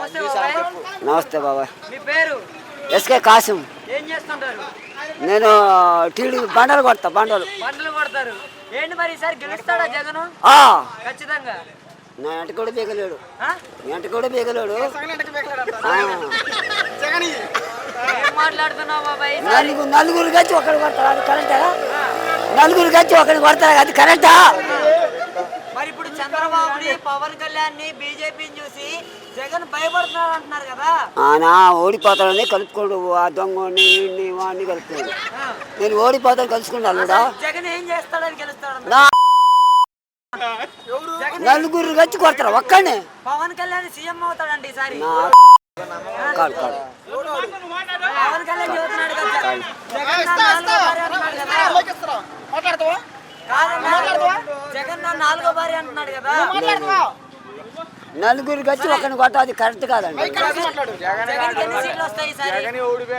నమస్తే బాబాయ్. నమస్తే బాబాయ్. మీ పేరు? ఎస్కే కాసిం. ఏం చేస్తుంటారు? నేను టీడీ బండలు కొడతా. బండలు కొడతారు. ఏంటి మరి ఈసారి గెలుస్తాడా జగన్? ఖచ్చితంగా. నా ఎంట కూడా బీగలేడు. ఆ? ఎంట కూడా బీగలేడు. ఏం మాట్లాడుతున్నావు బాబాయ్? నలుగురు గచ్చి ఒకటి కొడతారు. అది కరెంటా? నలుగురు గచ్చి ఒకటి కొడతారు. అది కరెంటా? మరి ఇప్పుడు చంద్రబాబుని, పవన్ కళ్యాణ్ ని, బీజేపీని చూసి జగన్ భయపడుతున్నాడు అంటున్నారు కదా. నా ఓడిపోతాడని కలుపుకోడు. ఆ దొంగని వాడిని కలుపుకోడు. నేను ఓడిపోతాను కలుసుకుంటాను. జగన్ ఏం చేస్తాడని గెలుస్తాడు? నలుగురు గచ్చి కొడతారు. ఒక్కనే పవన్ కళ్యాణ్ సీఎం అవుతాడండి ఈసారి. కాదు కాదు. పవన్ కళ్యాణ్ చెబుతున్నాడు కదా జగన్ నా నాలుగో భార్య అంటున్నాడు కదా. జగన్ నా నాలుగో భార్య అంటున్నాడు కదా. నలుగురు గచ్చి ఒకరిని కొట్ట. అది కరెక్ట్ కాదండి. జగన్ ఎన్ని సీట్లు వస్తాయి ఈసారి?